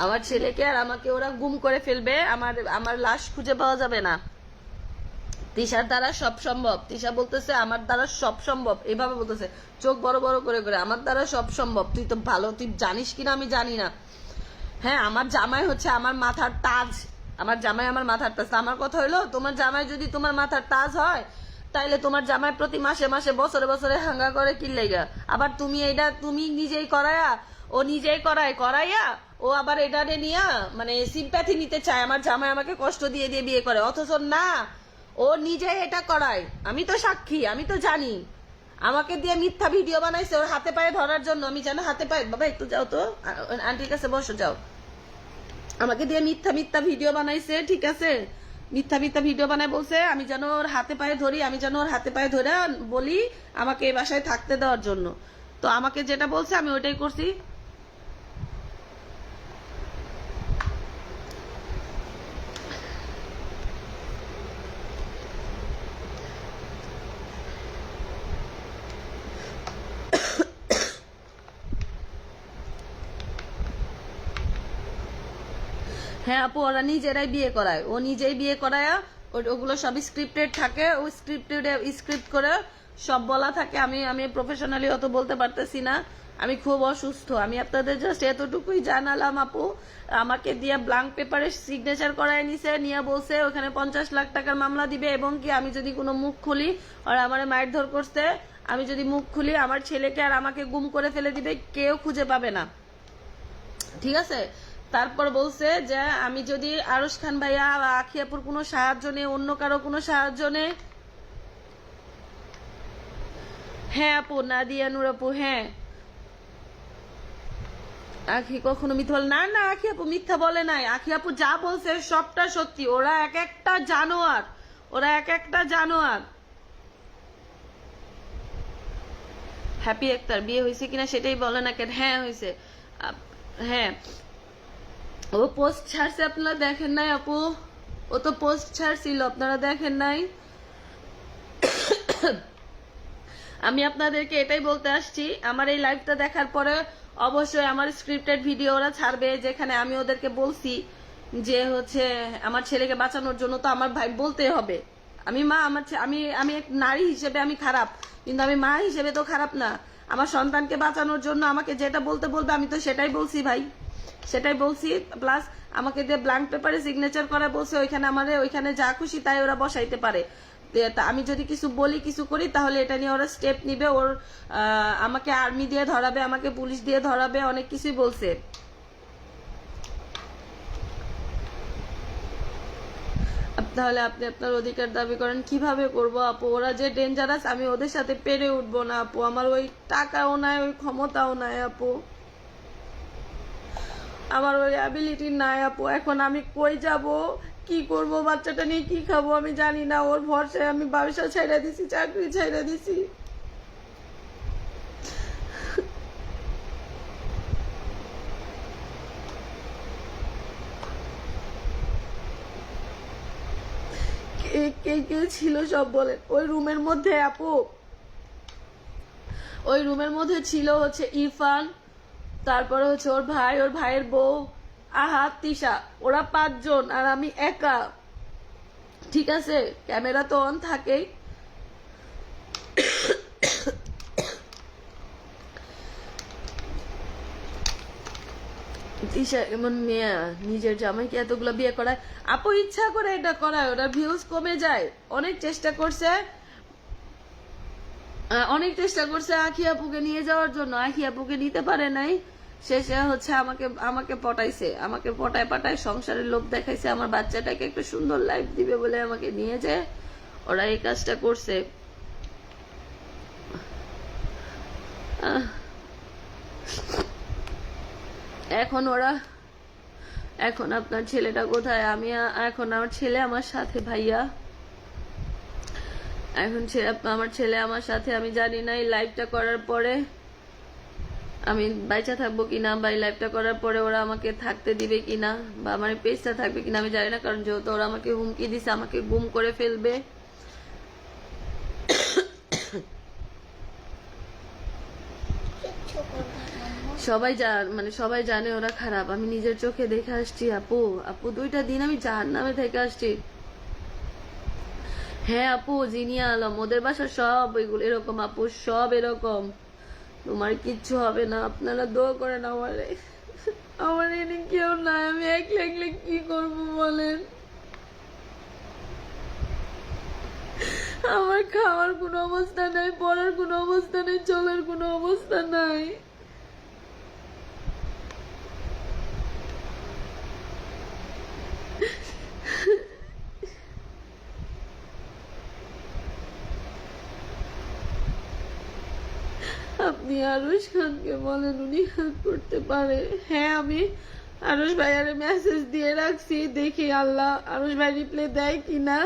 আমার ছেলেকে আর আমাকে ওরা গুম করে ফেলবে, আমার আমার লাশ খুঁজে পাওয়া যাবে না। তিশার দ্বারা সব সম্ভব। তিশা বলতেছে আমার দ্বারা সব সম্ভব, এভাবে বলতেছে চোখ বড় বড় করে করে, আমার দ্বারা সব সম্ভব। তুই তো ভালো, তুই জানিস কিনা আমি জানি না। হ্যাঁ, আমার জামাই হচ্ছে আমার মাথার তাজ, আমার জামাই আমার মাথার তাজ। আমার কথা হইলো, তোমার জামাই যদি তোমার মাথার তাজ হয়, তাইলে তোমার জামাই প্রতি মাসে মাসে বছরে বছরে হাঙ্গা করে কি লাইগা? আবার তুমি এটা তুমি নিজেই করায়া, ও নিজেই করাইয়া ও আবার এটা নিয়া মানে সিম্প্যাথি নিতে চায়, আমার জামাই আমাকে কষ্ট দিয়ে দিয়ে বিয়ে করে, অথচ না, ও নিজেই এটা করায়। আমি তো সাক্ষী, আমি তো জানি। আমাকে দিয়ে মিথ্যা ভিডিও বানাইছে ওর হাতে পায়ে ধরার জন্য। আমি জানো হাতে পায়ে, বাবা একটু যাও তো আন্টির কাছে বসো, যাও। আমাকে দিয়ে মিথ্যা মিথ্যা ভিডিও বানাইছে, ঠিক আছে, মিথ্যা মিথ্যা ভিডিও বানায় বলছে আমি যেন ওর হাতে পায়ে ধরি, আমি যেন ওর হাতে পায়ে ধরে বলি আমাকে এই বাসায় থাকতে দেওয়ার জন্য। তো আমাকে যেটা বলছে আমি ওইটাই করছি। হ্যাঁ আপু, ওরা নিজেরাই বিয়ে করায়, ও নিজেই বিয়ে করায়। ওগুলো সব স্ক্রিপ্টেড থাকে, ও স্ক্রিপ্ট করে সব বলা থাকে। আমি আমি প্রফেশনালি অত বলতে পারতেছি না, আমি খুব অসুস্থ। আমি আপনাদের জাস্ট এতটুকুই জানালাম আপু। আমাকে দিয়ে ব্ল্যাঙ্ক পেপারে সিগনেচার করায় নিছে, নিয়ে বলছে ওখানে 50 লাখ টাকার মামলা দিবে, এবং কি আমি যদি কোনো মুখ খুলি, আর আমার মারধর করছে, আমি যদি মুখ খুলি আমার ছেলেকে আর আমাকে গুম করে ফেলে দিবে, কেউ খুঁজে পাবে না, ঠিক আছে। তারপর বলছে যে আমি যদি আরশ খান ভাইয়া বা আখিয়াপুর কোনো সাহায্য নেই, অন্য কারো কোনো সাহায্য নেই। হ্যাঁ আপু, নাদিয়া নূর আপু, হ্যাঁ। আখি কখনো মিথ্যা বলে না, না আখি আপু মিথ্যা বলে নাই। আখি আপু যা বলছে সবটা সত্যি। ওরা এক একটা জানোয়ার, ওরা এক একটা জানোয়ার। হ্যাপি আক্তার বিয়ে হয়েছে কিনা সেটাই বলে না কেন? হ্যাঁ হয়েছে। হ্যাঁ, ও পোস্ট ছাড়ছে, আপনারা দেখেন নাই আপু? ও তো পোস্ট ছাড়ছিল, আপনারা দেখেন নাই? আমি আপনাদেরকে এটাই বলতে আসছি, আমার এই লাইভটা দেখার পরে অবশ্যই আমার স্ক্রিপ্টেড ভিডিও ওরা ছাড়বে, যেখানে আমি ওদেরকে বলছি যে হচ্ছে আমার ছেলেকে বাঁচানোর জন্য তো আমার ভাই বলতে হবে। আমি মা, আমার আমি আমি এক নারী হিসেবে আমি খারাপ, কিন্তু আমি মা হিসেবে তো খারাপ না। আমার সন্তানকে বাঁচানোর জন্য আমাকে যেটা বলতে বলবে আমি তো সেটাই বলছি ভাই, সেটাই বলছি। প্লাস আমাকে দিয়ে ব্ল্যাঙ্ক পেপারে সিগনেচার করা বলছে, ওইখানে আমারে ওইখানে যা খুশি তাই ওরা বসাইতে পারে। আমি যদি কিছু বলি কিছু করি তাহলে এটা নিয়ে ওরা স্টেপ নিবে, ওর আমাকে আর্মি দিয়ে ধরাবে, আমাকে পুলিশ দিয়ে ধরাবে, অনেক কিছুই বলছে। তাহলে আপনি আপনার অধিকার দাবি করেন, কিভাবে করব আপু? ওরা যে ডেঞ্জারাস, আমি ওদের সাথে পেরে উঠবো না আপু। আমার ওই টাকাও নাই, ওই ক্ষমতাও নাই আপু, আমার ওই অ্যাবিলিটি নাই আপু। এখন আমি কই যাব, কি করব, বাচ্চাটা নিয়ে কি খাবো আমি জানি না। ওর ভরসায় আমি ব্যবসা ছেড়ে দিছি, চাকরি ছেড়ে দিছি। কে কে কে ছিল সব বলেন ওই রুমের মধ্যে আপু? ওই রুমের মধ্যে ছিল হচ্ছে ইরফান, তারপরে হচ্ছে ওর ভাই, ওর ভাইয়ের বউ, আহাত, তিশা, ওরা 5 জন, আর আমি একা, ঠিক আছে। ক্যামেরা তো অন থাকেই। তিশা এমন মেয়ে, নিজের জামাইকে এতগুলো বিয়ে করায় আপু, ইচ্ছা করে এটা করায়, ওরা ভিউজ কমে যায়। অনেক চেষ্টা করছে, অনেক চেষ্টা করছে আখি আপুকে নিয়ে যাওয়ার জন্য, আখি আপুকে নিতে পারে নাই। শেষে হচ্ছে আমাকে আমাকে পটাইছে, আমাকে পটায় পাটায় সংসারের লোভ দেখাইছে, আমার বাচ্চাটাকে একটা সুন্দর লাইফ দিবে বলে আমাকে নিয়ে যায়। ওরা এই কাজটা করছে। এখন ওরা, এখন আপনার ছেলেটা কোথায়? আমি এখন আমার ছেলে আমার সাথে ভাইয়া, এখন আমার ছেলে আমার সাথে। আমি জানি না এই লাইভটা করার পরে আমি বাইচা থাকবো কিনা, বা এই লাইভটা করার পরে ওরা আমাকে থাকতে দিবে কিনা, বা আমার পেজটা থাকবে কিনা আমি জানি না। কারণ যেহেতু ওরা আমাকে হুমকি দিছে আমাকে গুম করে ফেলবে। মানে সবাই জানে ওরা খারাপ, আমি নিজের চোখে দেখে আসছি আপু। আপু 2টা দিন আমি জাহান্নামে থেকে আসছি। হ্যাঁ আপু, জিনিয়া আলম, ওদের বাসা সব ওইগুলো এরকম আপু, সব এরকম। তোমার কিচ্ছু হবে না, আপনারা দোয়া করেন আমারে। আমার এনে কেউ নাই, আমি একলা একলা কি করবো বলেন। আমার খাওয়ার কোনো অবস্থা নাই, পড়ার কোনো অবস্থা নেই, চলার কোনো অবস্থা নাই। আপনি আরুষ খানকে বলেন, উনি হেল্প করতে পারে। হ্যাঁ, আমি আরুষ ভাইয়ারে মেসেজ দিয়ে রাখছি, দেখি আল্লাহ আরুষ ভাই রিপ্লাই দেয় কিনা।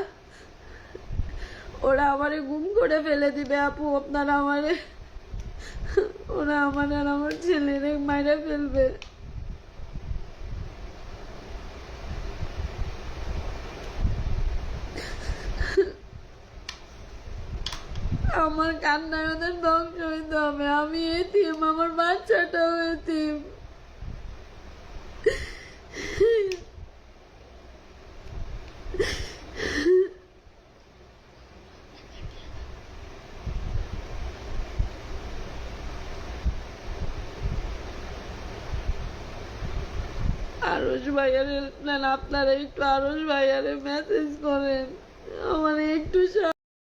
ওরা আমারে গুম করে ফেলে দিবে আপু, আপনারা আমারে, ওরা আমার আর আমার ছেলেরে মাইরা ফেলবে। আমার কান্নায় ওদের ধ্বংস হইতে হবে। আমি এতিম, আমার বাচ্চাটাও এতিম। আরুষ ভাইয়ারে, না আপনারা একটু আরুষ ভাইয়ারে মেসেজ করেন, আমার একটু